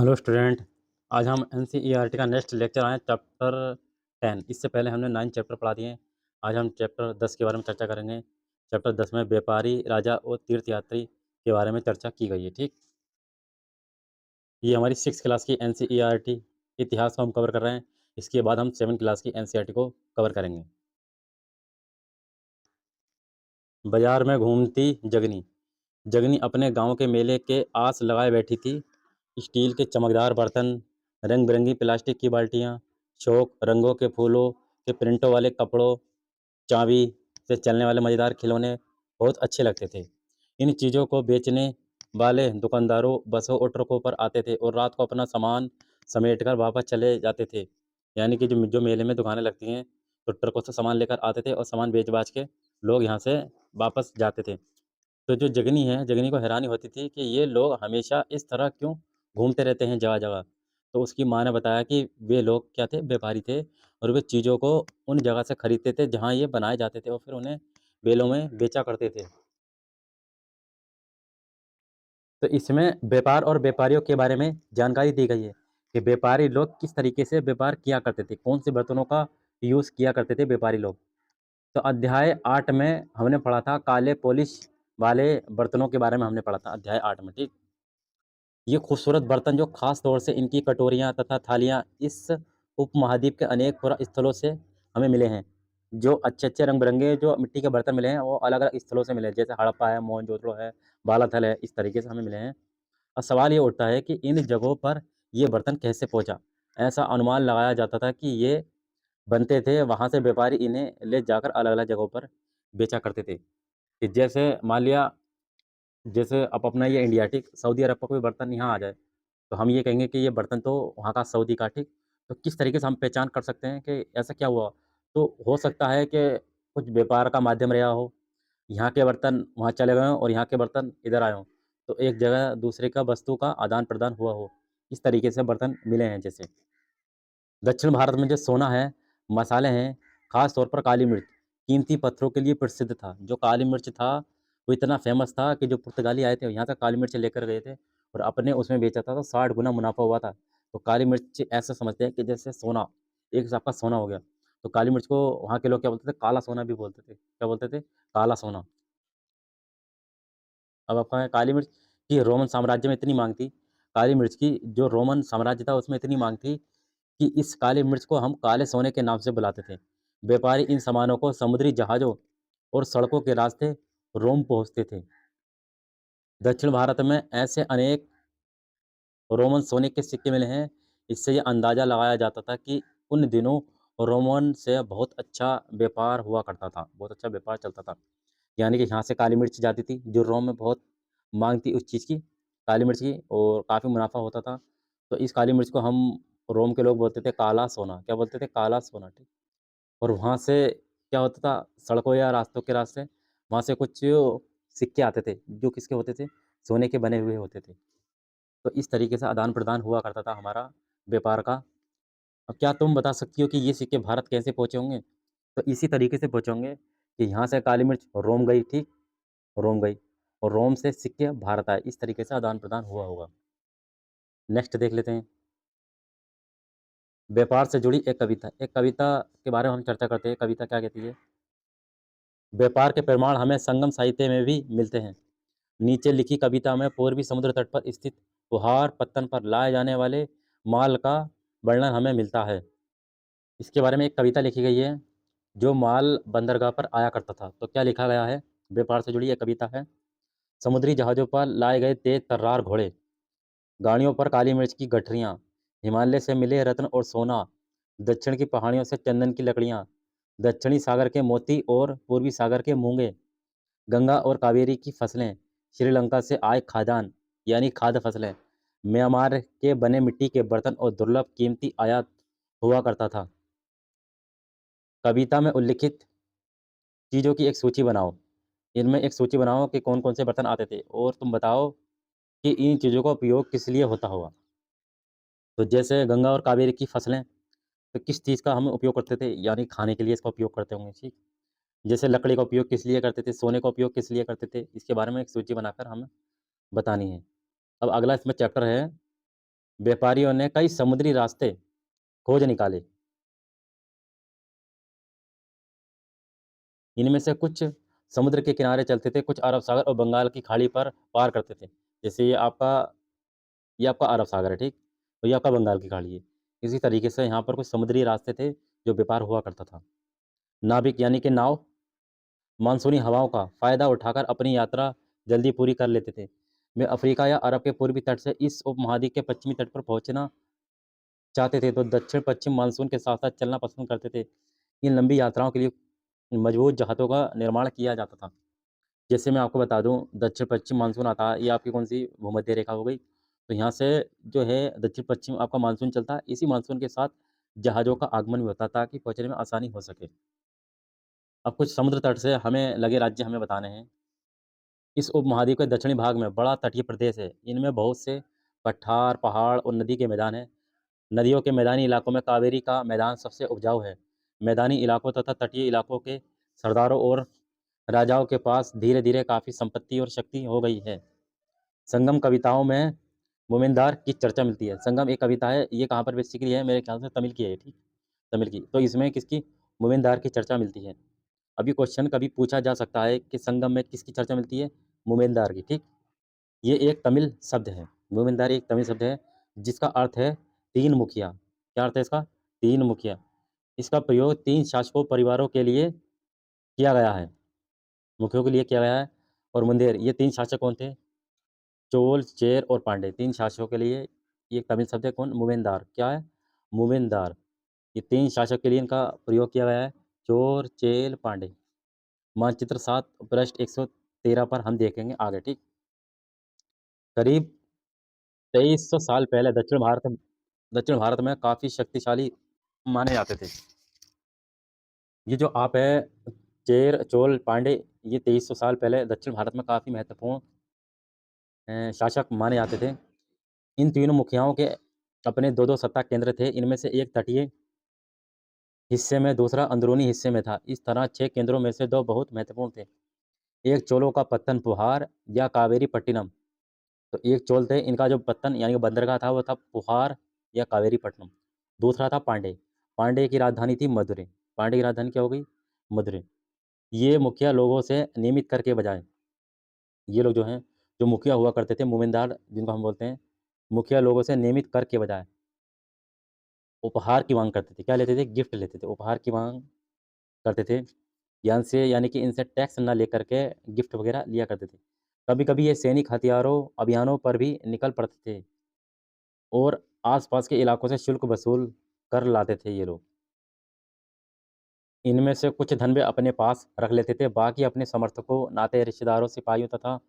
Hello student. आज हम NCERT का नेक्स्ट लेक्चर आए चैप्टर 10। इससे पहले हमने 9 चैप्टर पढ़ा दिए हैं। आज हम चैप्टर 10 के बारे में चर्चा करेंगे। चैप्टर 10 में व्यापारी राजा और तीर्थयात्री के बारे में चर्चा की गई है। ठीक, ये हमारी 6 क्लास की एनसीईआरटी इतिहास को हम कवर कर रहे हैं। इसके बाद हम 7 क्लास की एनसीईआरटी को कवर करेंगे। बाजार में घूमती जगनी। जगनी अपने गांव के मेले के आस लगाए बैठी थी। स्टील के चमकदार बर्तन, रंग बिरंगी प्लास्टिक की बाल्टियां, चौक रंगों के फूलों के प्रिंटों वाले कपड़ों, चाबी से चलने वाले मज़ेदार खिलौने बहुत अच्छे लगते थे। इन चीज़ों को बेचने वाले दुकानदारों बसों और ट्रकों पर आते थे और रात को अपना सामान समेट कर वापस चले जाते थे। यानी कि जो जो मेले में दुकानें लगती हैं, तो ट्रकों से सामान लेकर आते थे और सामान बेच बाच के लोग यहाँ से वापस जाते थे। तो जो जगनी है, जगनी को हैरानी होती थी कि ये लोग हमेशा इस तरह क्यों घूमते रहते हैं जगह जगह। तो उसकी माँ ने बताया कि वे लोग क्या थे, व्यापारी थे, और वे चीज़ों को उन जगह से खरीदते थे जहाँ ये बनाए जाते थे और फिर उन्हें बेलों में बेचा करते थे। तो इसमें व्यापार और व्यापारियों के बारे में जानकारी दी गई है कि व्यापारी लोग किस तरीके से व्यापार किया करते थे, कौन से बर्तनों का यूज़ किया करते थे व्यापारी लोग। तो अध्याय 8 में हमने पढ़ा था काले पॉलिश वाले बर्तनों के बारे में हमने पढ़ा था अध्याय 8 में। ठीक, ये खूबसूरत बर्तन जो खास तौर से इनकी कटोरियाँ तथा थालियाँ इस उपमहाद्वीप के अनेक स्थलों से हमें मिले हैं। जो अच्छे-अच्छे रंग-बिरंगे जो मिट्टी के बर्तन मिले हैं, वो अलग-अलग स्थलों से मिले हैं। जैसे हड़प्पा है, मोहनजोदड़ो है, बालाथल है, इस तरीके से हमें मिले हैं। अब सवाल ये उठता है कि इन जगहों पर ये बर्तन कैसे पहुँचा? ऐसा अनुमान लगाया जाता था कि ये बनते थे, वहाँ से व्यापारी इन्हें ले जाकर अलग-अलग जगहों पर बेचा करते थे। कि जैसे मान लिया, जैसे अब अपना ये इंडिया, ठीक, सऊदी अरब का कोई बर्तन यहाँ आ जाए, तो हम ये कहेंगे कि ये बर्तन तो वहाँ का सऊदी का, ठीक। तो किस तरीके से हम पहचान कर सकते हैं कि ऐसा क्या हुआ? तो हो सकता है कि कुछ व्यापार का माध्यम रहा हो, यहाँ के बर्तन वहाँ चले गए हों और यहाँ के बर्तन इधर आए हों, तो एक जगह दूसरे का वस्तु का आदान-प्रदान हुआ हो। इस तरीके से बर्तन मिले हैं जैसे। दक्षिण भारत में जो सोना है, मसाले हैं, ख़ास तौर पर काली मिर्च, कीमती पत्थरों के लिए प्रसिद्ध था। जो काली मिर्च था, वो इतना फ़ेमस था कि जो पुर्तगाली आए थे, यहाँ तक काली मिर्च लेकर गए थे और अपने उसमें बेचा था, तो 60 गुना मुनाफ़ा हुआ था। तो काली मिर्च ऐसा समझते हैं कि जैसे सोना, एक हिसाब का सोना हो गया। तो काली मिर्च को वहाँ के लोग क्या बोलते थे? काला सोना भी बोलते थे। क्या बोलते थे? काला सोना। अब आपका काली मिर्च की रोमन साम्राज्य में इतनी माँग थी, काली मिर्च की जो रोमन साम्राज्य था, उसमें इतनी माँग थी कि इस काली मिर्च को हम काले सोने के नाम से बुलाते थे। व्यापारी इन सामानों को समुद्री जहाज़ों और सड़कों के रास्ते रोम पहुँचते थे। दक्षिण भारत में ऐसे अनेक रोमन सोने के सिक्के मिले हैं, इससे ये अंदाज़ा लगाया जाता था कि उन दिनों रोमन से बहुत अच्छा व्यापार हुआ करता था, बहुत अच्छा व्यापार चलता था। यानी कि यहाँ से काली मिर्च जाती थी, जो रोम में बहुत माँग थी उस चीज़ की, काली मिर्च की, और काफ़ी मुनाफ़ा होता था। तो इस काली मिर्च को हम रोम के लोग बोलते थे काला सोना। क्या बोलते थे? काला सोना, ठीक। और वहाँ से क्या होता था, सड़कों या रास्तों के रास्ते, वहाँ से कुछ सिक्के आते थे, जो किसके होते थे? सोने के बने हुए होते थे। तो इस तरीके से आदान-प्रदान हुआ करता था हमारा व्यापार का। अब क्या तुम बता सकती हो कि ये सिक्के भारत कैसे पहुँचे होंगे? तो इसी तरीके से पहुँचे होंगे कि यहाँ से काली मिर्च रोम गई, ठीक? रोम गई और रोम से सिक्के भारत आए। इस तरीके से आदान-प्रदान हुआ होगा। नेक्स्ट देख लेते हैं। व्यापार से जुड़ी एक कविता। एक कविता के बारे में हम चर्चा करते हैं। कविता क्या कहती है? व्यापार के प्रमाण हमें संगम साहित्य में भी मिलते हैं। नीचे लिखी कविता में पूर्वी समुद्र तट पर स्थित कुहार पत्तन पर लाए जाने वाले माल का वर्णन हमें मिलता है। इसके बारे में एक कविता लिखी गई है, जो माल बंदरगाह पर आया करता था। तो क्या लिखा गया है? व्यापार से जुड़ी एक कविता है। समुद्री जहाज़ों पर लाए गए तेज तर्रार घोड़े, गाड़ियों पर काली मिर्च की गठरियाँ, हिमालय से मिले रत्न और सोना, दक्षिण की पहाड़ियों से चंदन की लकड़ियाँ, दक्षिणी सागर के मोती और पूर्वी सागर के मूंगे, गंगा और कावेरी की फसलें, श्रीलंका से आए खाद्यान्न यानी खाद्य फसलें, म्यांमार के बने मिट्टी के बर्तन और दुर्लभ कीमती आयात हुआ करता था। कविता में उल्लिखित चीज़ों की एक सूची बनाओ। इनमें एक सूची बनाओ कि कौन-कौन से बर्तन आते थे और तुम बताओ कि इन चीज़ों का उपयोग किस लिए होता होगा। तो जैसे गंगा और कावेरी की फसलें, तो किस चीज़ का हम उपयोग करते थे? यानी खाने के लिए इसका उपयोग करते होंगे, ठीक। जैसे लकड़ी का उपयोग किस लिए करते थे? सोने का उपयोग किस लिए करते थे? इसके बारे में एक सूची बनाकर हमें बतानी है। अब अगला इसमें चैप्टर है व्यापारियों ने कई समुद्री रास्ते खोज निकाले। इनमें से कुछ समुद्र के किनारे चलते थे, कुछ अरब सागर और बंगाल की खाड़ी पर पार करते थे। जैसे ये आपका अरब सागर है, ठीक? और ये आपका बंगाल की खाड़ी है। इसी तरीके से यहाँ पर कुछ समुद्री रास्ते थे, जो व्यापार हुआ करता था। नाविक यानी कि नाव मानसूनी हवाओं का फ़ायदा उठाकर अपनी यात्रा जल्दी पूरी कर लेते थे। वे अफ्रीका या अरब के पूर्वी तट से इस उपमहाद्वीप के पश्चिमी तट पर पहुँचना चाहते थे, तो दक्षिण-पश्चिम मानसून के साथ-साथ चलना पसंद करते थे। इन लंबी यात्राओं के लिए मजबूत जहाज़ों का निर्माण किया जाता था। जैसे मैं आपको बता दूँ, दक्षिण-पश्चिम मानसून आता है, ये आपकी कौन-सी भूमध्य रेखा हो गई। तो यहाँ से जो है दक्षिण-पश्चिम आपका मानसून चलता है, इसी मानसून के साथ जहाज़ों का आगमन भी होता है ताकि पहुँचने में आसानी हो सके। अब कुछ समुद्र तट से हमें लगे राज्य हमें बताने हैं। इस उपमहाद्वीप के दक्षिणी भाग में बड़ा तटीय प्रदेश है। इनमें बहुत से पठार, पहाड़ और नदी के मैदान हैं। नदियों के मैदानी इलाकों में कावेरी का मैदान सबसे उपजाऊ है। मैदानी इलाकों तथा तटीय इलाकों के सरदारों और राजाओं के पास धीरे-धीरे काफ़ी संपत्ति और शक्ति हो गई है। संगम कविताओं में मोमिनदार की चर्चा मिलती है। संगम एक कविता है, ये कहाँ पर बेसिकली है, मेरे ख्याल से तमिल की है ये, ठीक? तमिल की। तो इसमें किसकी? मोमिनदार की चर्चा मिलती है। अभी क्वेश्चन कभी पूछा जा सकता है कि संगम में किसकी चर्चा मिलती है? मोमिनदार की, ठीक? ये एक तमिल शब्द है। मोमिनदार एक तमिल शब्द है, जिसका अर्थ है तीन मुखिया। क्या अर्थ है इसका? तीन मुखिया। इसका प्रयोग 3 शासकों परिवारों के लिए किया गया है, मुखियों के लिए किया गया है। और मुंदेर, ये 3 शासक कौन थे? चोल, चेर और पांड्य। 3 शासकों के लिए ये तमिल शब्द है कौन? मोवेनदार। क्या है? मोवेनदार। ये 3 शासक के लिए इनका प्रयोग किया गया है, चोर, चेल, पांड्य। मानचित्र 7 पृष्ठ 113 पर हम देखेंगे आगे, ठीक? करीब 2300 साल पहले दक्षिण भारत में काफ़ी शक्तिशाली माने जाते थे। ये जो आप है चेर, चोल, पांड्य, ये 2300 साल पहले दक्षिण भारत में काफ़ी महत्वपूर्ण शासक माने जाते थे। इन तीनों मुखियाओं के अपने 2-2 सत्ता केंद्र थे। इनमें से एक तटीय हिस्से में, दूसरा अंदरूनी हिस्से में था। इस तरह 6 केंद्रों में से 2 बहुत महत्वपूर्ण थे। एक चोलों का पत्तन पुहार या कावेरीपट्टिनम। तो एक चोल थे, इनका जो पत्तन यानी कि बंदरगाह था वो था पुहार या कावेरीपट्टनम। दूसरा था पांड्य। पांड्य की राजधानी थी मदुरै। पांड्य की राजधानी क्या हो गई? मदुरै। ये मुखिया लोगों से नियमित कर के बजाय, ये लोग जो हैं, जो मुखिया हुआ करते थे, मोमिनदार जिनको हम बोलते हैं, मुखिया लोगों से नियमित कर के बजाय उपहार की माँग करते थे। क्या लेते थे? गिफ्ट लेते थे। उपहार की माँग करते थे। यानी कि इनसे टैक्स ना लेकर के गिफ्ट वगैरह लिया करते थे। कभी-कभी ये सैनिक हथियारों अभियानों पर भी निकल पड़ते थे और आस-पास के इलाकों से शुल्क वसूल कर लाते थे ये लोग। इनमें से कुछ धन वे अपने पास रख लेते थे, बाकी अपने समर्थकों, नाते रिश्तेदारों, सिपाहियों तथा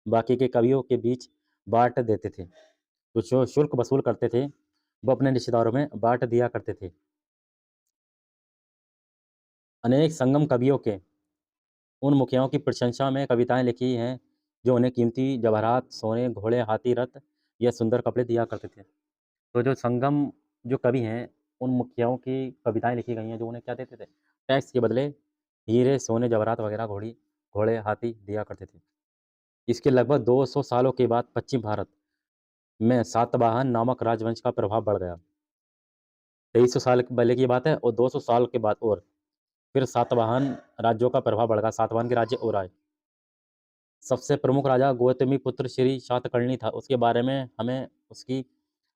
बाकी के कवियों के बीच बाँट देते थे। तो जो शुल्क वसूल करते थे, वो अपने रिश्तेदारों में बाँट दिया करते थे। अनेक संगम कवियों के उन मुखियाओं की प्रशंसा में कविताएँ लिखी हैं, जो उन्हें कीमती जवाहरात, सोने, घोड़े, हाथी, रथ या सुंदर कपड़े दिया करते थे। तो जो संगम जो कवि हैं, उन मुखियाओं की कविताएँ लिखी गई हैं, जो उन्हें क्या देते थे? टैक्स के बदले हीरे, सोने, जवाहरात वगैरह, घोड़े, हाथी दिया करते थे। इसके लगभग 200 सालों के बाद पश्चिम भारत में सातवाहन नामक राजवंश का प्रभाव बढ़ गया। 2300 साल पहले की बात है और 200 साल के बाद और फिर सातवाहन राज्यों का प्रभाव बढ़ गया, सातवाहन के राज्य और आए। सबसे प्रमुख राजा गौतमीपुत्र श्री शातकर्णी था। उसके बारे में हमें उसकी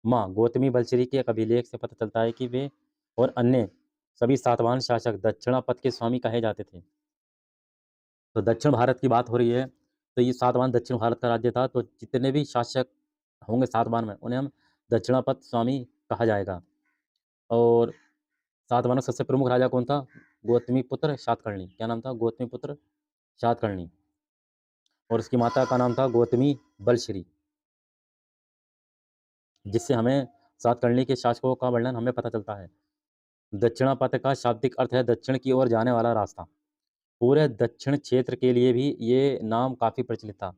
माँ गौतमी बलश्री के एक अभिलेख से पता चलता है कि वे और अन्य सभी सातवाहन शासक दक्षिणापथ के स्वामी कहे जाते थे। तो दक्षिण भारत की बात हो रही है, तो ये सातवाहन दक्षिण भारत का राज्य था, तो जितने भी शासक होंगे सातवाहन में, उन्हें हम दक्षिणापथ स्वामी कहा जाएगा। और सातवाहनों सबसे प्रमुख राजा कौन था? गौतमीपुत्र शातकर्णी। क्या नाम था? गौतमीपुत्र शातकर्णी। और उसकी माता का नाम था गौतमी बलश्री, जिससे हमें सातकर्णी के शासकों का वर्णन हमें पता चलता है। दक्षिणापथ का शाब्दिक अर्थ है दक्षिण की ओर जाने वाला रास्ता। पूरे दक्षिण क्षेत्र के लिए भी ये नाम काफ़ी प्रचलित था।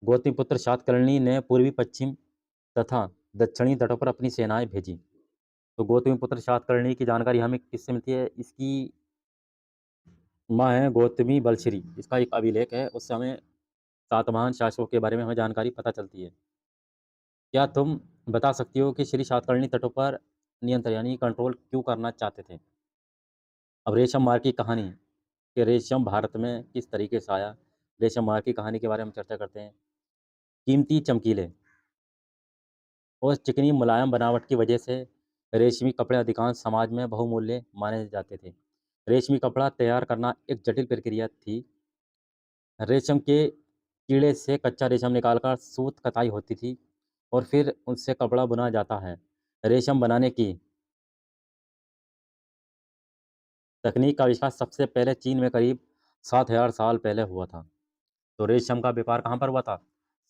गौतमीपुत्र शातकर्णी ने पूर्वी, पश्चिम तथा दक्षिणी तटों पर अपनी सेनाएँ भेजी। तो गौतमीपुत्र शातकर्णी की जानकारी हमें किससे मिलती है? इसकी माँ है गौतमी बलश्री। इसका एक अभिलेख है, उससे हमें सातवाहन शासकों के बारे में हमें जानकारी पता चलती है। क्या तुम बता सकती हो कि श्री सातकर्णी तटों पर नियंत्रण यानी कंट्रोल क्यों करना चाहते थे? अब रेशम मार्क की कहानी, कि रेशम भारत में किस तरीके से आया? रेशम मार्क की कहानी के बारे में चर्चा करते हैं। कीमती चमकीले और चिकनी मुलायम बनावट की वजह से रेशमी कपड़े अधिकांश समाज में बहुमूल्य माने जाते थे। रेशमी कपड़ा तैयार करना एक जटिल प्रक्रिया थी। रेशम के कीड़े से कच्चा रेशम निकालकर सूत कताई होती थी और फिर उससे कपड़ा बुना जाता है। रेशम बनाने की तकनीक का आविष्कार सबसे पहले चीन में करीब 7,000 साल पहले हुआ था। तो रेशम का व्यापार कहाँ पर हुआ था?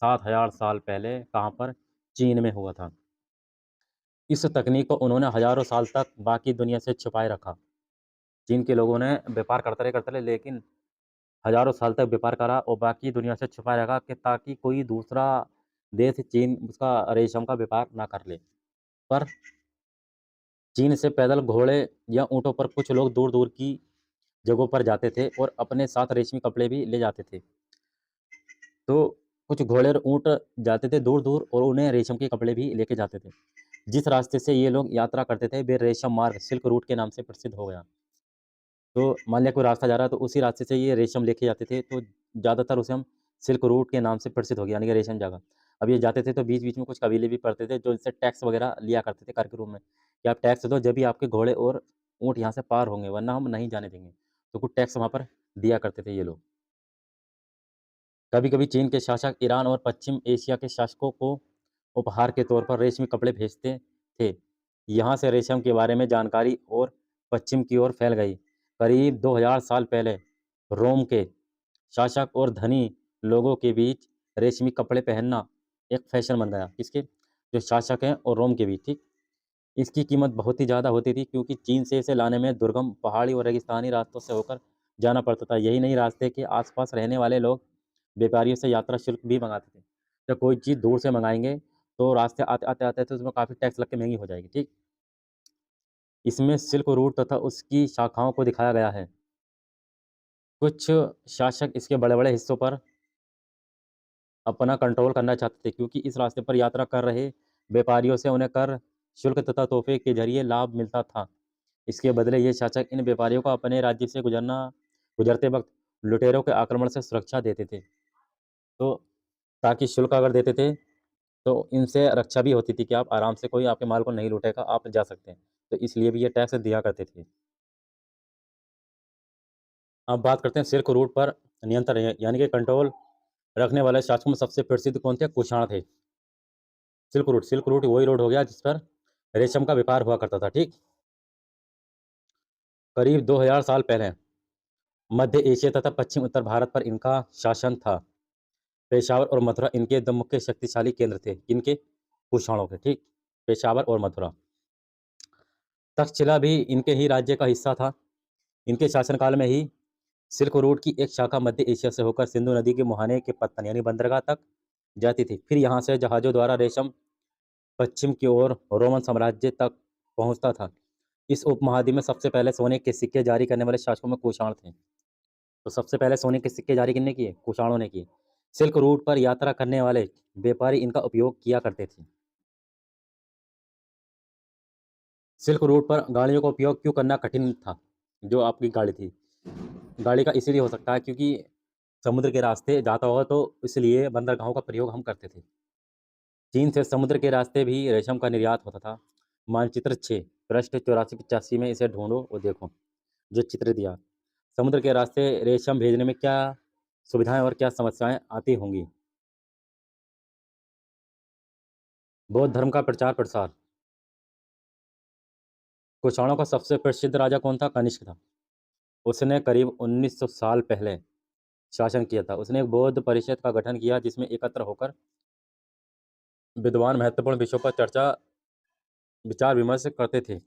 7,000 साल पहले कहाँ पर? चीन में हुआ था। इस तकनीक को उन्होंने हजारों साल तक बाकी दुनिया से छुपाए रखा। चीन के लोगों ने व्यापार करते रहे लेकिन हजारों साल तक व्यापार करा और बाकी दुनिया से छुपाए रखा कि ताकि कोई दूसरा देश चीन उसका रेशम का व्यापार ना कर ले। पर चीन से पैदल घोड़े या ऊँटों पर कुछ लोग दूर-दूर की जगहों पर जाते थे और अपने साथ रेशमी कपड़े भी ले जाते थे। तो कुछ घोड़े और ऊँट जाते थे दूर-दूर और उन्हें रेशम के कपड़े भी लेके जाते थे। जिस रास्ते से ये लोग यात्रा करते थे वे रेशम मार्ग सिल्क रूट के नाम से प्रसिद्ध हो गया। तो मान लिया कोई रास्ता जा रहा है तो उसी रास्ते से ये रेशम लेके जाते थे, तो ज़्यादातर उसे हम सिल्क रूट के नाम से प्रसिद्ध हो गया, यानी कि रेशम जगह। अब ये जाते थे तो बीच-बीच में कुछ कबीले भी पड़ते थे जो इनसे टैक्स वगैरह लिया करते थे कर के रूप में, कि आप टैक्स दो जब भी आपके घोड़े और ऊँट यहाँ से पार होंगे वरना हम नहीं जाने देंगे। तो कुछ टैक्स वहाँ पर दिया करते थे ये लोग। कभी-कभी चीन के शासक ईरान और पश्चिम एशिया के शासकों को उपहार के तौर पर रेशमी कपड़े भेजते थे। यहाँ से रेशम के बारे में जानकारी और पश्चिम की ओर फैल गई। करीब 2000 साल पहले रोम के शासक और धनी लोगों के बीच रेशमी कपड़े पहनना एक फैशन बन गया। किसके? जो शासक हैं और रोम के बीच, ठीक? इसकी कीमत बहुत ही ज़्यादा होती थी क्योंकि चीन से इसे लाने में दुर्गम पहाड़ी और रेगिस्तानी रास्तों से होकर जाना पड़ता था। यही नहीं, रास्ते के आसपास रहने वाले लोग व्यापारियों से यात्रा शुल्क भी मंगाते थे। जब कोई चीज़ दूर से मंगाएँगे तो रास्ते आते-आते तो उसमें काफ़ी टैक्स लग के महँगी हो जाएगी, ठीक? इसमें सिल्क रूट तथा उसकी शाखाओं को दिखाया गया है। कुछ शासक इसके बड़े-बड़े हिस्सों पर अपना कंट्रोल करना चाहते थे क्योंकि इस रास्ते पर यात्रा कर रहे व्यापारियों से उन्हें कर, शुल्क तथा तोहफ़े के ज़रिए लाभ मिलता था। इसके बदले ये शासक इन व्यापारियों को अपने राज्य से गुजरते वक़्त लुटेरों के आक्रमण से सुरक्षा देते थे। तो ताकि शुल्क अगर देते थे, तो इनसे रक्षा भी होती थी कि आप आराम से, कोई आपके माल को नहीं लूटेगा, आप जा सकते हैं। तो इसलिए भी ये टैक्स दिया करते थे। अब बात करते हैं सिल्क रूट पर नियंत्रण यानी कि कंट्रोल रखने वाले शासकों में सबसे प्रसिद्ध कौन थे? कुषाण थे। सिल्क रूट वही रोड हो गया जिस पर रेशम का व्यापार हुआ करता था, ठीक? करीब 2000 साल पहले मध्य एशिया तथा पश्चिम उत्तर भारत पर इनका शासन था। पेशावर और मथुरा इनके 2 मुख्य शक्तिशाली केंद्र थे। किनके? कुषाणों के, ठीक? पेशावर और मथुरा। तक्षशिला भी इनके ही राज्य का हिस्सा था। इनके शासनकाल में ही सिल्क रूट की एक शाखा मध्य एशिया से होकर सिंधु नदी के मुहाने के पत्तन यानी बंदरगाह तक जाती थी। फिर यहाँ से जहाज़ों द्वारा रेशम पश्चिम की ओर रोमन साम्राज्य तक पहुँचता था। इस उपमहाद्वीप में सबसे पहले सोने के सिक्के जारी करने वाले शासकों में कुषाण थे। तो सबसे पहले सोने के सिक्के जारी किसने किए? कुषाणों ने किए। सिल्क रूट पर यात्रा करने वाले व्यापारी इनका उपयोग किया करते थे। सिल्क रूट पर गाड़ियों का उपयोग क्यों करना कठिन था? जो आपकी गाड़ी थी। गाड़ी का इसीलिए हो सकता है क्योंकि समुद्र के रास्ते जाता होगा तो इसलिए बंदरगाहों का प्रयोग हम करते थे। चीन से समुद्र के रास्ते भी रेशम का निर्यात होता था। मानचित्र 6 पृष्ठ 84-85 में इसे ढूँढो और देखो, जो चित्र दिया। समुद्र के रास्ते रेशम भेजने में क्या सुविधाएँ और क्या समस्याएँ आती होंगी? बौद्ध धर्म का प्रचार-प्रसार। कुषाणों का सबसे प्रसिद्ध राजा कौन था? कनिष्क था। उसने करीब 1900 साल पहले शासन किया था। उसने एक बौद्ध परिषद का गठन किया जिसमें एकत्र होकर विद्वान महत्वपूर्ण विषयों पर चर्चा विचार-विमर्श करते थे।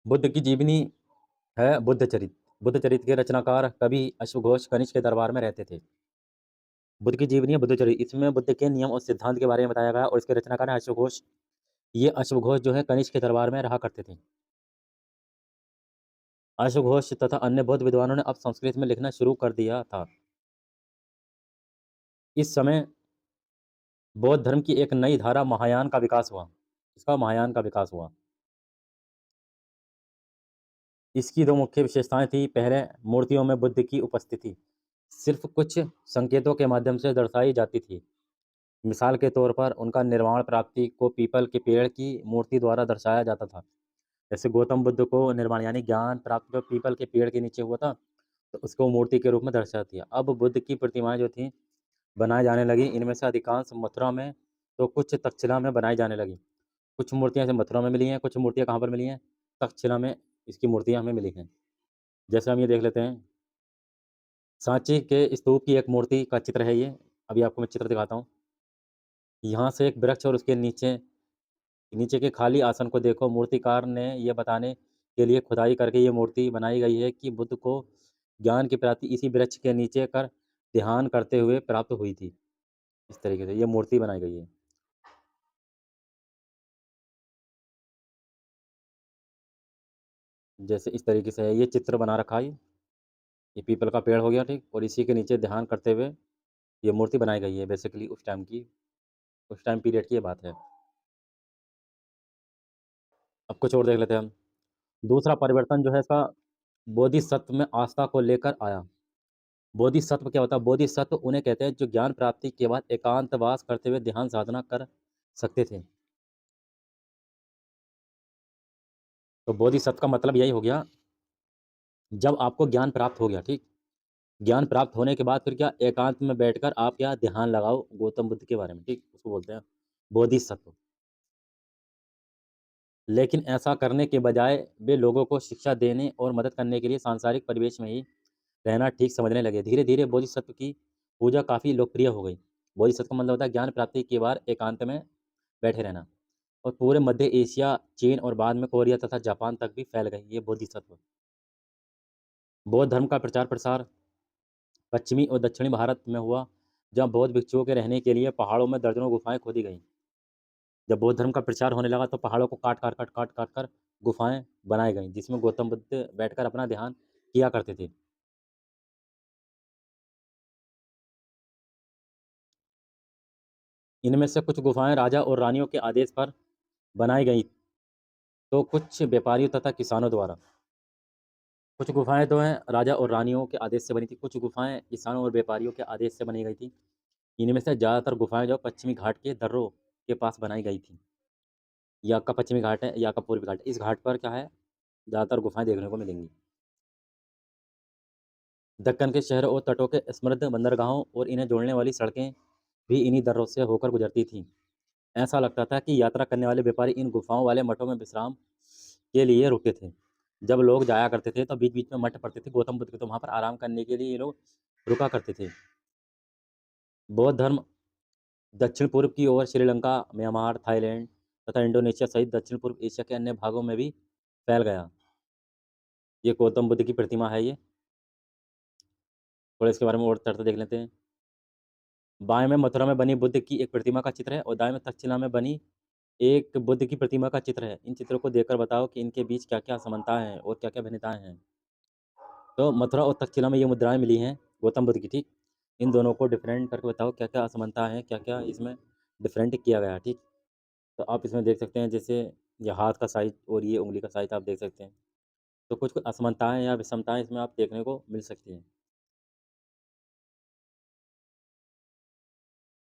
बुद्ध की जीवनी है बुद्धचरित। बुद्धचरित के रचनाकार कवि अश्वघोष कनिष्क के दरबार में रहते थे। बुद्ध की जीवनी है बुद्धचरित। इसमें बुद्ध के नियम और सिद्धांत के बारे में बताया गया और इसके रचनाकार हैं अश्वघोष। ये अश्वघोष जो है कनिष्क के दरबार में रहा करते थे। अश्वघोष तथा अन्य बौद्ध विद्वानों ने अब संस्कृत में लिखना शुरू कर दिया था। इस समय बौद्ध धर्म की एक नई धारा महायान का विकास हुआ। इसका महायान का विकास हुआ। इसकी दो मुख्य विशेषताएं थी। पहले, मूर्तियों में बुद्ध की उपस्थिति सिर्फ कुछ संकेतों के माध्यम से दर्शाई जाती थी। मिसाल के तौर पर उनका निर्वाण प्राप्ति को पीपल के पेड़ की मूर्ति द्वारा दर्शाया जाता था। जैसे गौतम बुद्ध को निर्वाण यानी ज्ञान प्राप्त जो पीपल के पेड़ के नीचे हुआ था, तो उसको मूर्ति के रूप में दर्शाया दिया। अब बुद्ध की प्रतिमाएं जो थी बनाई जाने लगी। इनमें से अधिकांश मथुरा में, तो कुछ तक्षशिला में बनाई जाने लगी। कुछ मूर्तियां ऐसे मथुरा में मिली हैं, कुछ मूर्तियां कहाँ पर मिली हैं? तक्षशिला में इसकी मूर्तियां हमें मिली हैं। जैसे हम ये देख लेते हैं, सांची के स्तूप की एक मूर्ति का चित्र है ये। अभी आपको मैं चित्र दिखाता हूँ। यहाँ से एक वृक्ष और उसके नीचे नीचे के खाली आसन को देखो। मूर्तिकार ने ये बताने के लिए खुदाई करके ये मूर्ति बनाई गई है कि बुद्ध को ज्ञान की प्राप्ति इसी वृक्ष के नीचे कर ध्यान करते हुए प्राप्त हुई थी। इस तरीके से ये मूर्ति बनाई गई है। जैसे इस तरीके से है, ये चित्र बना रखा है। ये पीपल का पेड़ हो गया, ठीक, और इसी के नीचे ध्यान करते हुए ये मूर्ति बनाई गई है। बेसिकली उस टाइम पीरियड की ये बात है। अब कुछ और देख लेते हैं हम। दूसरा परिवर्तन जो है इसका, बोधिसत्व में आस्था को लेकर आया। बोधिसत्व क्या होता है? बोधिसत्व उन्हें कहते हैं जो ज्ञान प्राप्ति के बाद एकांतवास करते हुए ध्यान साधना कर सकते थे। तो बोधिसत्व का मतलब यही हो गया, जब आपको ज्ञान प्राप्त हो गया, ठीक, ज्ञान प्राप्त होने के बाद फिर क्या, एकांत में बैठकर आप क्या ध्यान लगाओ गौतम बुद्ध के बारे में, ठीक, उसको बोलते हैं बोधिसत्व। लेकिन ऐसा करने के बजाय वे लोगों को शिक्षा देने और मदद करने के लिए सांसारिक परिवेश में ही रहना ठीक समझने लगे। धीरे धीरे बोधिसत्व की पूजा काफ़ी लोकप्रिय हो गई। बोधिसत्व का मतलब होता है ज्ञान प्राप्ति के बाद एकांत में बैठे रहना। और पूरे मध्य एशिया, चीन और बाद में कोरिया तथा जापान तक भी फैल गई ये बोधिसत्व। बौद्ध धर्म का प्रचार प्रसार पश्चिमी और दक्षिणी भारत में हुआ, जहाँ बौद्ध भिक्षुओं के रहने के लिए पहाड़ों में दर्जनों गुफाएं खोदी गईं। जब बौद्ध धर्म का प्रचार होने लगा तो पहाड़ों को काट कर गुफाएं बनाई गईं, जिसमें गौतम बुद्ध बैठकर अपना ध्यान किया करते थे। इनमें से कुछ गुफाएं राजा और रानियों के आदेश पर बनाई गई, तो कुछ व्यापारियों तथा किसानों द्वारा। कुछ गुफाएं तो हैं राजा और रानियों के आदेश से बनी थी, कुछ गुफाएं किसानों और व्यापारियों के आदेश से बनी गई थी। इनमें से ज़्यादातर गुफाएं जो पश्चिमी घाट के दर्रों के पास बनाई गई थी। या का पश्चिमी घाट है या का पूर्वी घाट है। इस घाट पर क्या है, ज़्यादातर गुफाएं देखने को मिलेंगी। दक्कन के शहरों और तटों के समृद्ध बंदरगाहों और इन्हें जोड़ने वाली सड़कें भी इन्हीं दर्रों से होकर गुजरती थीं। ऐसा लगता था कि यात्रा करने वाले व्यापारी इन गुफाओं वाले मठों में विश्राम के लिए रुके थे। जब लोग जाया करते थे तो बीच बीच में मठ पड़ते थे गौतम बुद्ध के, तो वहाँ पर आराम करने के लिए ये लोग रुका करते थे। बौद्ध धर्म दक्षिण पूर्व की ओर श्रीलंका, म्यांमार, थाईलैंड तथा इंडोनेशिया सहित दक्षिण पूर्व एशिया के अन्य भागों में भी फैल गया। ये गौतम बुद्ध की प्रतिमा है ये। थोड़ा इसके बारे में और चर्चा देख लेते हैं। बाएं में मथुरा में बनी बुद्ध की एक प्रतिमा का चित्र है और दाएं में तक्षशिला में बनी एक बुद्ध की प्रतिमा का चित्र है। इन चित्रों को देखकर बताओ कि इनके बीच क्या क्या समानताएं हैं और क्या क्या भिन्नताएं हैं। तो मथुरा और तक्षशिला में ये मुद्राएं मिली हैं गौतम बुद्ध की, ठीक, इन दोनों को डिफरेंट करके बताओ क्या क्या असमानता है, क्या क्या इसमें डिफरेंट किया गया है, ठीक। तो आप इसमें देख सकते हैं, जैसे ये हाथ का साइज और ये उंगली का साइज आप देख सकते हैं। तो कुछ कुछ असमानताएं या विषमताएं इसमें आप देखने को मिल सकती हैं।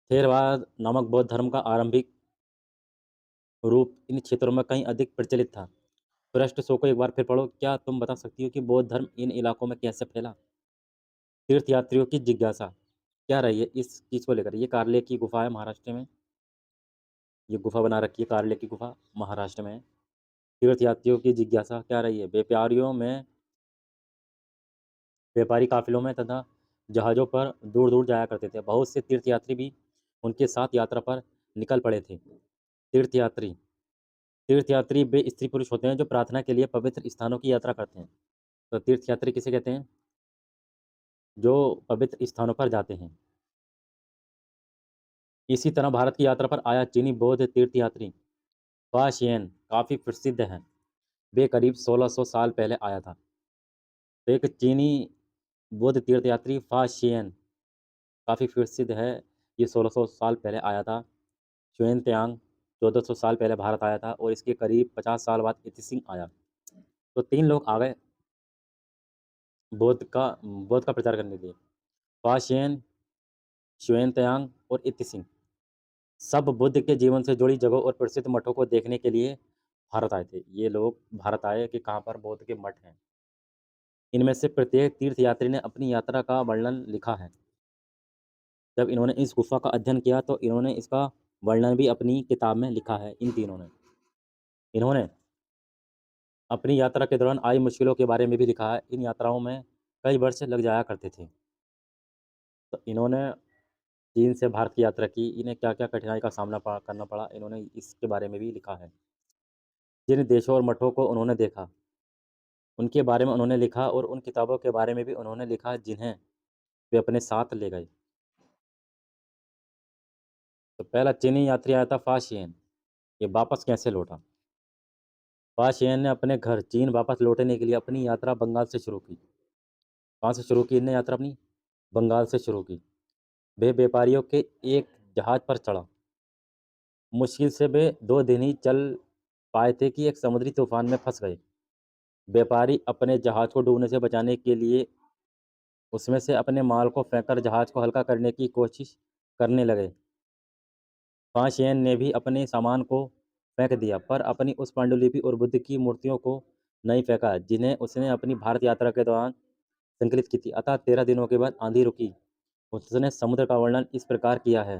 थेरवाद नामक बौद्ध धर्म का आरंभिक रूप इन क्षेत्रों में कहीं अधिक प्रचलित था। पृष्ठ 100 को एक बार फिर पढ़ो। क्या तुम बता सकती हो कि बौद्ध धर्म इन इलाकों में कैसे फैला? तीर्थयात्रियों की जिज्ञासा क्या रही है इस चीज़ को लेकर? ये कार्ले की गुफा है महाराष्ट्र में। ये गुफा बना रखी है, कार्ले की गुफा महाराष्ट्र में है। तीर्थयात्रियों की जिज्ञासा क्या रही है? व्यापारी काफिलों में तथा जहाज़ों पर दूर दूर जाया करते थे। बहुत से तीर्थयात्री भी उनके साथ यात्रा पर निकल पड़े थे। तीर्थयात्री तीर्थयात्री वे स्त्री पुरुष होते हैं जो प्रार्थना के लिए पवित्र स्थानों की यात्रा करते हैं। तो तीर्थयात्री किसे कहते हैं? जो पवित्र स्थानों पर जाते हैं। इसी तरह भारत की यात्रा पर आया चीनी बौद्ध तीर्थयात्री फाशियन काफ़ी प्रसिद्ध है। वे करीब 1600 साल पहले आया था। तो एक चीनी बौद्ध तीर्थयात्री फाशियन काफ़ी प्रसिद्ध है। ये 1600 साल पहले आया था। ह्वेन त्सांग 1400 साल पहले भारत आया था और इसके करीब 50 साल बाद इति सिंह आया। तो 3 लोग आ गए बौद्ध का प्रचार करने के लिए। फा xian, ह्वेन त्सांग और इति सिंह सब बुद्ध के जीवन से जुड़ी जगहों और प्रसिद्ध मठों को देखने के लिए भारत आए थे। ये लोग भारत आए कि कहाँ पर बौद्ध के मठ हैं। इनमें से प्रत्येक तीर्थयात्री ने अपनी यात्रा का वर्णन लिखा है। जब इन्होंने इस गुफा का अध्ययन किया तो इन्होंने इसका वर्णन भी अपनी किताब में लिखा है। इन तीनों ने इन्होंने अपनी यात्रा के दौरान आई मुश्किलों के बारे में भी लिखा है। इन यात्राओं में कई वर्ष लग जाया करते थे। तो इन्होंने चीन से भारत की यात्रा की, इन्हें क्या क्या कठिनाई का सामना करना पड़ा, इन्होंने इसके बारे में भी लिखा है। जिन देशों और मठों को उन्होंने देखा उनके बारे में उन्होंने लिखा और उन किताबों के बारे में भी उन्होंने लिखा जिन्हें वे अपने साथ ले गए। तो पहला चीनी यात्री आया था फा xian। ये वापस कैसे लौटा? फा xian ने अपने घर चीन वापस लौटने के लिए अपनी यात्रा बंगाल से शुरू की। कहाँ से शुरू की इन्हें यात्रा अपनी? बंगाल से शुरू की। वे व्यापारियों के एक जहाज पर चढ़ा। मुश्किल से वे 2 दिन ही चल पाए थे कि एक समुद्री तूफान में फंस गए। व्यापारी अपने जहाज को डूबने से बचाने के लिए उसमें से अपने माल को फेंककर जहाज को हल्का करने की कोशिश करने लगे। फा xian ने भी अपने सामान को फेंक दिया, पर अपनी उस पांडुलिपि और बुद्ध की मूर्तियों को नहीं फेंका जिन्हें उसने अपनी भारत यात्रा के दौरान संकलित की थी। अतः 13 दिनों के बाद आंधी रुकी। उसने समुद्र का वर्णन इस प्रकार किया है।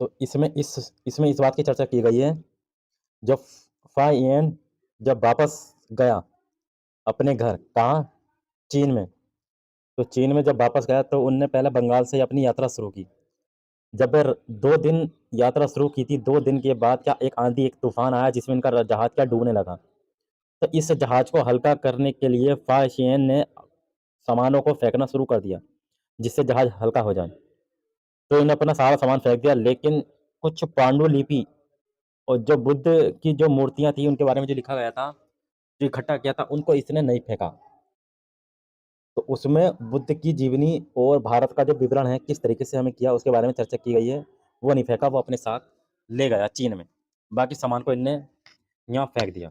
तो इसमें इस बात की चर्चा की गई है, जब फा xian जब वापस गया अपने घर, कहाँ? चीन में। तो चीन में जब वापस गया तो उनने पहले बंगाल से अपनी यात्रा शुरू की। जब वे 2 दिन यात्रा शुरू की थी, 2 दिन के बाद क्या एक आंधी, एक तूफान आया जिसमें इनका जहाज क्या डूबने लगा। तो इस जहाज को हल्का करने के लिए फा xian ने सामानों को फेंकना शुरू कर दिया जिससे जहाज हल्का हो जाए। तो इन्होंने अपना सारा सामान फेंक दिया, लेकिन कुछ पांडुलिपि और जो बुद्ध की जो मूर्तियां थी उनके बारे में जो लिखा गया था, जो इकट्ठा किया था, उनको इसने नहीं फेंका। तो उसमें बुद्ध की जीवनी और भारत का जो विवरण है किस तरीके से हमें किया उसके बारे में चर्चा की गई है। वो नहीं फेंका, वो अपने साथ ले गया चीन में। बाकी सामान को इनने यहाँ फेंक दिया।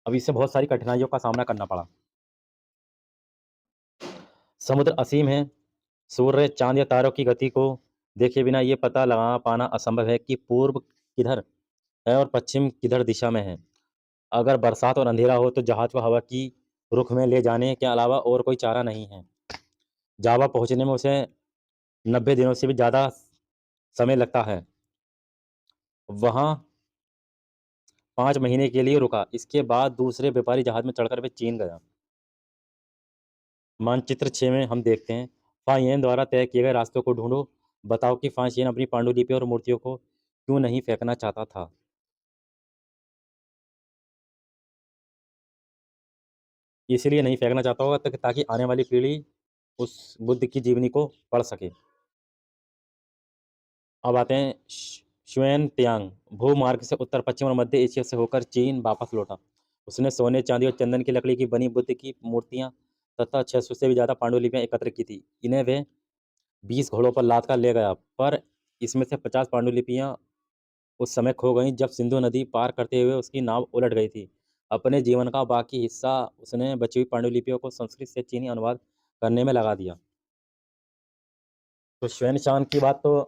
अब इससे बहुत सारी कठिनाइयों का सामना करना पड़ा। समुद्र असीम है। सूर्य, चांद या तारों की गति को देखे बिना ये पता लगा पाना असंभव है कि पूर्व किधर है और पश्चिम किधर दिशा में है। अगर बरसात और अंधेरा हो तो जहाज को हवा की रुख में ले जाने के अलावा और कोई चारा नहीं है। जावा पहुंचने में उसे 90 दिनों से भी ज़्यादा समय लगता है। वहाँ 5 महीने के लिए रुका। इसके बाद दूसरे व्यापारी जहाज में चढ़कर वे चीन गया। मानचित्र 6 में हम देखते हैं, फा xian द्वारा तय किए गए रास्तों को ढूंढो। बताओ कि फा xian अपनी पांडुलिपि और मूर्तियों को क्यों नहीं फेंकना चाहता था। इसलिए नहीं फेंकना चाहता होगा ताकि आने वाली पीढ़ी उस बुद्ध की जीवनी को पढ़ सके। अब आते हैं ह्वेन त्सांग। भूमार्ग से उत्तर पश्चिम और मध्य एशिया से होकर चीन वापस लौटा। उसने सोने, चांदी और चंदन की लकड़ी की बनी बुद्ध की मूर्तियां तथा 600 से भी ज़्यादा पांडुलिपियां एकत्र की थी। इन्हें वे 20 घोड़ों पर लाद कर ले गया, पर इसमें से 50 पांडुलिपियां उस समय खो गईं जब सिंधु नदी पार करते हुए उसकी नाव उलट गई थी। अपने जीवन का बाकी हिस्सा उसने बची हुई पांडुलिपियों को संस्कृत से चीनी अनुवाद करने में लगा दिया। तो ह्वेन त्सांग की बात तो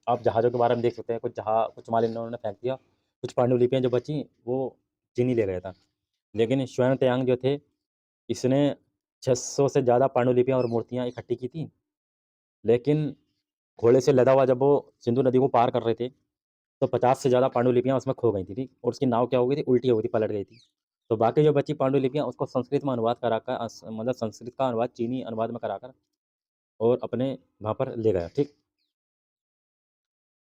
आप जहाज़ों के बारे में देख सकते हैं। कुछ माल इन्होंने फेंक दिया, कुछ पांडुलिपियाँ जो बची वो चीनी ले गया था। लेकिन ह्वेन त्सांग जो थे, इसने 600 से ज़्यादा पांडुलिपियाँ और मूर्तियाँ इकट्ठी की थी। लेकिन घोड़े से लदा हुआ जब वो सिंधु नदी को पार कर रहे थे तो 50 से ज़्यादा पांडुलिपियाँ उसमें खो गई थी, ठीक? और उसकी नाव क्या हो गई थी, उल्टी हो गई थी, पलट गई थी। तो बाकी जो बची पांडुलिपियाँ उसको संस्कृत में अनुवाद कराकर मतलब संस्कृत का अनुवाद चीनी अनुवाद में कराकर और अपने वहाँ पर ले गया, ठीक?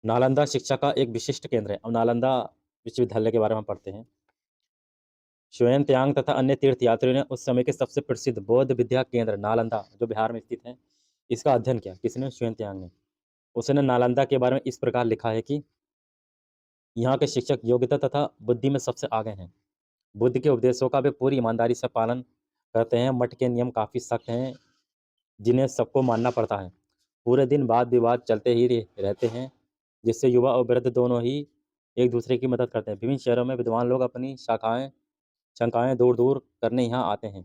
नालंदा शिक्षा का एक विशिष्ट केंद्र है। अब नालंदा विश्वविद्यालय के बारे में हम पढ़ते हैं। ह्वेन त्सांग तथा अन्य तीर्थयात्रियों ने उस समय के सबसे प्रसिद्ध बौद्ध विद्या केंद्र नालंदा, जो बिहार में स्थित है, इसका अध्ययन किया। किसने? ह्वेन त्सांग ने। उसने नालंदा के बारे में इस प्रकार लिखा है कि यहाँ के शिक्षक योग्यता तथा बुद्धि में सबसे आगे हैं। बुद्ध के उपदेशों का वे पूरी ईमानदारी से पालन करते हैं। मठ के नियम काफ़ी सख्त हैं जिन्हें सबको मानना पड़ता है। पूरे दिन वाद विवाद चलते ही रहते हैं जिससे युवा और वृद्ध दोनों ही एक दूसरे की मदद करते हैं। विभिन्न शहरों में विद्वान लोग अपनी शंकाएँ दूर-दूर करने यहाँ आते हैं।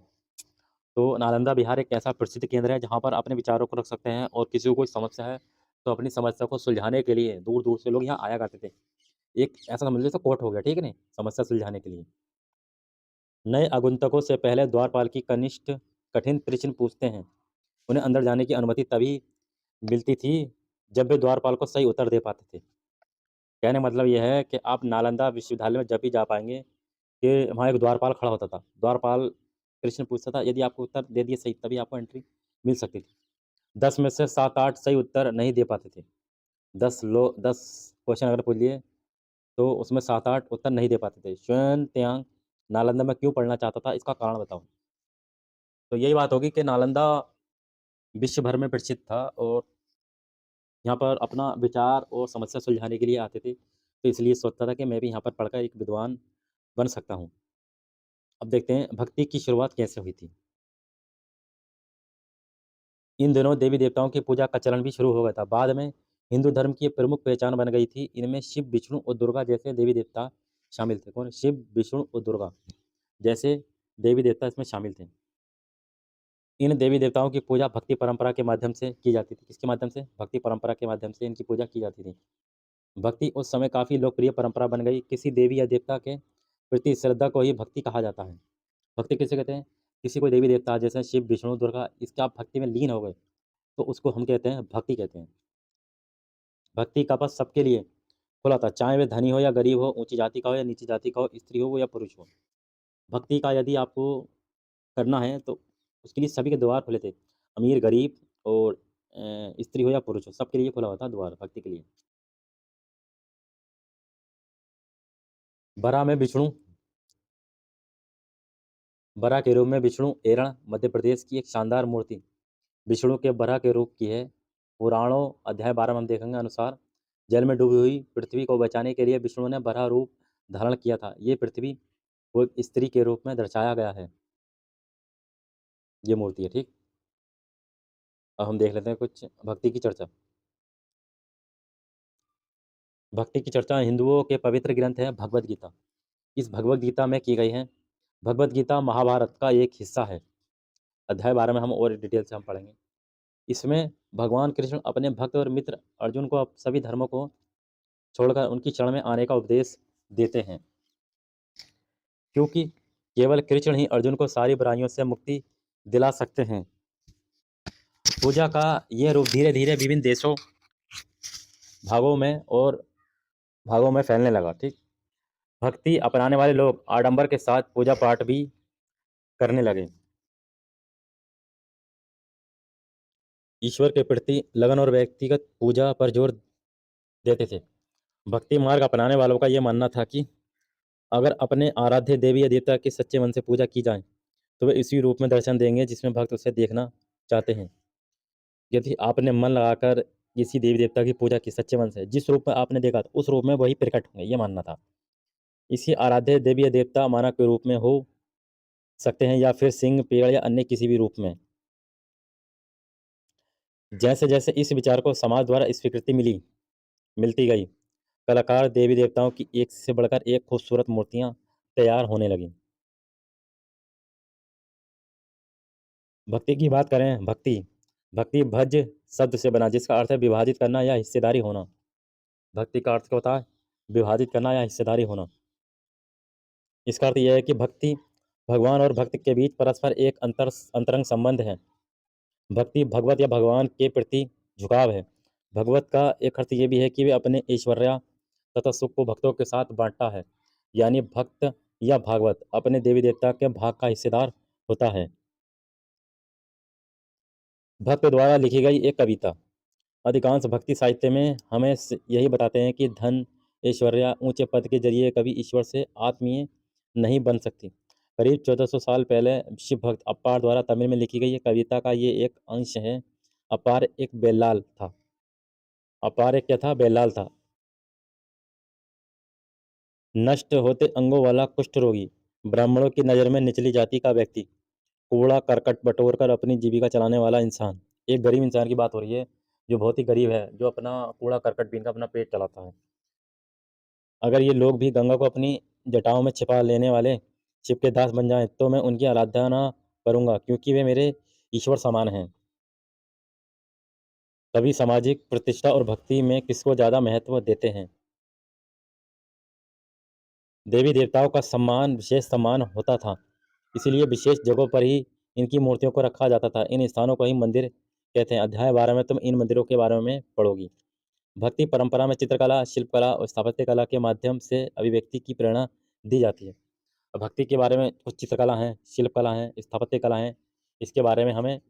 तो नालंदा बिहार एक ऐसा प्रसिद्ध केंद्र है जहाँ पर अपने विचारों को रख सकते हैं, और किसी को कोई समस्या है तो अपनी समस्या को सुलझाने के लिए दूर-दूर से लोग यहाँ आया करते थे। एक ऐसा समझ लीजिए जैसे कोर्ट हो गया, ठीक है नहीं? समस्या सुलझाने के लिए। नए आगंतुकों से पहले द्वारपाल की कनिष्ठ कठिन प्रश्न पूछते हैं। उन्हें अंदर जाने की अनुमति तभी मिलती थी जब वे द्वारपाल को सही उत्तर दे पाते थे। कहने का मतलब ये है कि आप नालंदा विश्वविद्यालय में जब भी जा पाएँगे कि वहाँ एक द्वारपाल खड़ा होता था। द्वारपाल प्रश्न पूछता था, यदि आपको उत्तर दे दिए सही तभी आपको एंट्री मिल सकती थी। 10 में से 7-8 सही उत्तर नहीं दे पाते थे। 10 क्वेश्चन अगर पूछ लिए तो उसमें 7-8 उत्तर नहीं दे पाते थे। च्वेन त्सांग नालंदा में क्यों पढ़ना चाहता था, इसका कारण बताओ? तो यही बात होगी कि नालंदा विश्व भर में प्रसिद्ध था, और यहाँ पर अपना विचार और समस्या सुलझाने के लिए आते थे। तो इसलिए सोचता था कि मैं भी यहाँ पर पढ़कर एक विद्वान बन सकता हूँ। अब देखते हैं भक्ति की शुरुआत कैसे हुई थी। इन दिनों देवी-देवताओं की पूजा का चलन भी शुरू हो गया था। बाद में हिंदू धर्म की एक प्रमुख पहचान बन गई थी। इनमें शिव, विष्णु और दुर्गा जैसे देवी-देवता शामिल थे। कौन? शिव, विष्णु और दुर्गा जैसे देवी-देवता इसमें शामिल थे। इन देवी-देवताओं की पूजा भक्ति परंपरा के माध्यम से की जाती थी। किसके माध्यम से? भक्ति परंपरा के माध्यम से इनकी पूजा की जाती थी। भक्ति उस समय काफ़ी लोकप्रिय परंपरा बन गई। किसी देवी या देवता के प्रति श्रद्धा को ही भक्ति कहा जाता है। भक्ति किसे कहते हैं? किसी कोई देवी-देवता जैसे शिव, विष्णु, दुर्गा, इसके आप भक्ति में लीन हो गए, तो उसको हम कहते हैं भक्ति कहते हैं। भक्ति का पथ सबके लिए खुला था, चाहे वे धनी हो या गरीब हो, ऊँची जाति का हो या नीची जाति का हो, स्त्री हो या पुरुष हो। भक्ति का यदि आपको करना है तो उसके लिए सभी के द्वार खुले थे। अमीर, गरीब और स्त्री हो या पुरुष हो, सबके लिए खुला हुआ था द्वार भक्ति के लिए। बराह में विष्णु बराह के रूप में विष्णु एरण मध्य प्रदेश की एक शानदार मूर्ति विष्णु के बराह के रूप की है। पुराणों अध्याय 12 में हम देखेंगे अनुसार जल में डूबी हुई पृथ्वी को बचाने के लिए विष्णु ने बराह रूप धारण किया था। ये पृथ्वी को एक स्त्री के रूप में दर्शाया गया है। ये मूर्ति है, ठीक। अब हम देख लेते हैं कुछ भक्ति की चर्चा। भक्ति की चर्चा हिंदुओं के पवित्र ग्रंथ है भगवद गीता। इस भगवद गीता में की गई है। भगवद गीता महाभारत का एक हिस्सा है। अध्याय 12 में हम और डिटेल से हम पढ़ेंगे। इसमें भगवान कृष्ण अपने भक्त और मित्र अर्जुन को सभी धर्मों को छोड़कर उनकी शरण में आने का उपदेश देते हैं, क्योंकि केवल कृष्ण ही अर्जुन को सारी बुराइयों से मुक्ति दिला सकते हैं। पूजा का यह रूप धीरे धीरे विभिन्न देशों भागों में फैलने लगा, ठीक। भक्ति अपनाने वाले लोग आडंबर के साथ पूजा पाठ भी करने लगे। ईश्वर के प्रति लगन और व्यक्तिगत पूजा पर जोर देते थे। भक्ति मार्ग अपनाने वालों का यह मानना था कि अगर अपने आराध्य देवी या देवता की सच्चे मन से पूजा की जाए तो वे इसी रूप में दर्शन देंगे जिसमें भक्त उसे देखना चाहते हैं। यदि आपने मन लगाकर किसी देवी देवता की पूजा की सच्चे मन से, जिस रूप में आपने देखा था उस रूप में वही प्रकट होंगे, ये मानना था। इसी आराध्य देवी या देवता मानव के रूप में हो सकते हैं या फिर सिंह, पेड़ या अन्य किसी भी रूप में। जैसे जैसे इस विचार को समाज द्वारा स्वीकृति मिलती गई, कलाकार देवी देवताओं की एक से बढ़कर एक खूबसूरत मूर्तियां तैयार होने लगी। भक्ति की बात करें, भक्ति भज शब्द से बना, जिसका अर्थ है विभाजित करना या हिस्सेदारी होना। भक्ति का अर्थ क्या होता है? विभाजित करना या हिस्सेदारी होना। इसका अर्थ यह है कि भक्ति भगवान और भक्त के बीच परस्पर एक अंतरंग संबंध है। भक्ति भगवत या भगवान के प्रति झुकाव है। भगवत का एक अर्थ ये भी है कि वे अपने ऐश्वर्य तथा सुख को भक्तों के साथ बांटता है, यानी भक्त या भागवत अपने देवी देवता के भाग का हिस्सेदार होता है। भक्त द्वारा लिखी गई एक कविता। अधिकांश भक्ति साहित्य में हमें यही बताते हैं कि धन, ऐश्वर्य, ऊंचे पद के जरिए कभी ईश्वर से आत्मीय नहीं बन सकती। करीब 1400 साल पहले शिव भक्त अप्पार द्वारा तमिल में लिखी गई कविता का ये एक अंश है। अपार एक बेलाल था। अपार एक क्या था? बेलाल था। नष्ट होते अंगों वाला कुष्ठ रोगी, ब्राह्मणों की नज़र में निचली जाति का व्यक्ति, कूड़ा करकट बटोर कर अपनी जीविका चलाने वाला इंसान। एक गरीब इंसान की बात हो रही है जो बहुत ही गरीब है, जो अपना कूड़ा-करकट बीन का अपना पेट चलाता है। अगर ये लोग भी गंगा को अपनी जटाओं में छिपा लेने वाले शिव के दास बन जाएँ, तो मैं उनकी आराधना करूँगा, क्योंकि वे मेरे ईश्वर समान हैं। कभी सामाजिक प्रतिष्ठा और भक्ति में किसको ज़्यादा महत्व देते हैं? देवी-देवताओं का सम्मान विशेष सम्मान होता था, इसीलिए विशेष जगहों पर ही इनकी मूर्तियों को रखा जाता था। इन स्थानों को ही मंदिर कहते हैं। अध्याय 12 में तुम इन मंदिरों के बारे में पढ़ोगी। भक्ति परंपरा में चित्रकला, शिल्पकला और स्थापत्य कला के माध्यम से अभिव्यक्ति की प्रेरणा दी जाती है। भक्ति के बारे में कुछ चित्रकला हैं, शिल्पकला हैं, स्थापत्य कला हैं। इसके बारे में हमें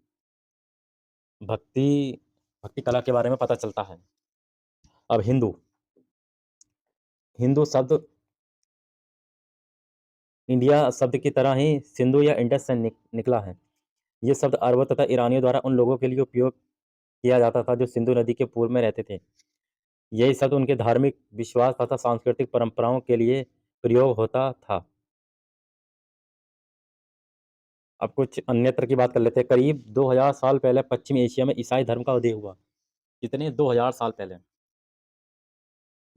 भक्ति भक्ति कला के बारे में पता चलता है। अब हिंदू, हिंदू शब्द इंडिया शब्द की तरह ही सिंधु या इंडस से निकला है। ये शब्द अरबों तथा ईरानियों द्वारा उन लोगों के लिए उपयोग किया जाता था जो सिंधु नदी के पूर्व में रहते थे। यही शब्द उनके धार्मिक विश्वास तथा सांस्कृतिक परंपराओं के लिए प्रयोग होता था। अब कुछ अन्यत्र की बात कर लेते हैं। करीब 2000 साल पहले पश्चिम एशिया में ईसाई धर्म का उदय हुआ। कितने? 2000 साल पहले।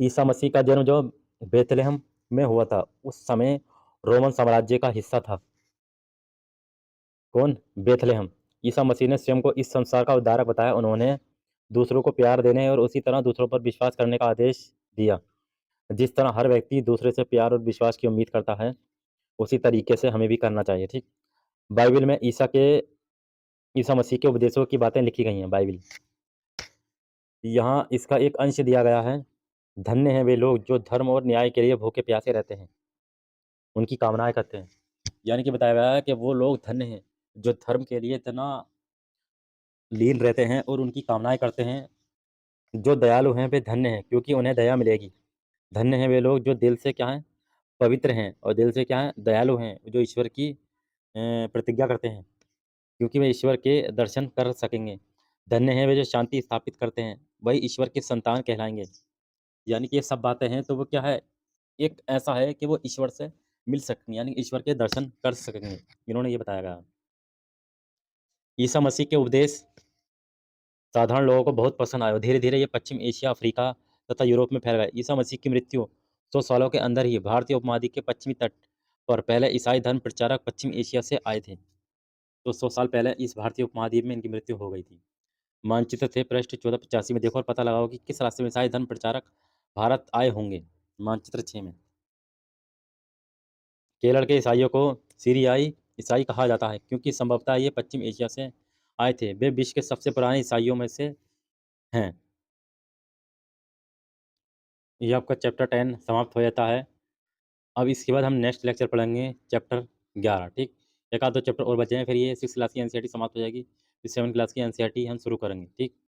ईसा मसीह का जन्म जो बेथलेहम में हुआ था, उस समय रोमन साम्राज्य का हिस्सा था। कौन? बेथलेहम। ईसा मसीह ने स्वयं को इस संसार का उद्धारक बताया। उन्होंने दूसरों को प्यार देने और उसी तरह दूसरों पर विश्वास करने का आदेश दिया। जिस तरह हर व्यक्ति दूसरे से प्यार और विश्वास की उम्मीद करता है, उसी तरीके से हमें भी करना चाहिए। ठीक? बाइबल में ईसा मसीह के उपदेशों की बातें लिखी गई हैं। बाइबल, यहाँ इसका एक अंश दिया गया है। धन्य हैं वे लोग जो धर्म और न्याय के लिए भूखे प्यासे रहते हैं, उनकी कामनाएं करते हैं। यानी कि बताया गया है कि वो लोग धन्य हैं जो धर्म के लिए इतना लीन रहते हैं और उनकी कामनाएं करते हैं। जो दयालु हैं वे धन्य हैं, क्योंकि उन्हें दया मिलेगी। धन्य हैं वे लोग जो दिल से क्या हैं? पवित्र हैं, और दिल से क्या हैं? दयालु हैं, जो ईश्वर की प्रतिज्ञा करते हैं, क्योंकि वे ईश्वर के दर्शन कर सकेंगे। धन्य हैं वे जो शांति स्थापित करते हैं, वही ईश्वर के संतान कहलाएंगे। यानी कि ये सब बातें हैं, तो वो क्या है? एक ऐसा है कि वो ईश्वर से मिल सकेंगे, यानी ईश्वर के दर्शन कर सकेंगे। इन्होंने ये बताया गया। ईसा मसीह के उपदेश साधारण लोगों को बहुत पसंद आए और धीरे-धीरे ये पश्चिम एशिया, अफ्रीका तथा यूरोप में फैल गए। ईसा मसीह की मृत्यु 100 सालों के अंदर ही भारतीय उपमहाद्वीप के पश्चिमी तट पर पहले ईसाई धर्म प्रचारक पश्चिम एशिया से आए थे। तो 100 साल पहले इस भारतीय उपमहाद्वीप में इनकी मृत्यु हो गई थी। मानचित्र थे पृष्ठ 1485 में। देखो और पता लगाओ कि किस रास्ते में ईसाई धर्म प्रचारक भारत आए होंगे। मानचित्र 6 में। केरल के ईसाइयों को सीरियाई ईसाई कहा जाता है, क्योंकि संभवतः ये पश्चिम एशिया से आए थे। वे विश्व के सबसे पुराने ईसाइयों में से हैं। ये आपका चैप्टर 10 समाप्त हो जाता है। अब इसके बाद हम नेक्स्ट लेक्चर पढ़ेंगे चैप्टर 11। ठीक? एक आध दो चैप्टर और बचे हैं, फिर ये 6 क्लास की एनसीईआरटी समाप्त हो जाएगी। फिर 7 क्लास की एनसीईआरटी हम शुरू करेंगे। ठीक?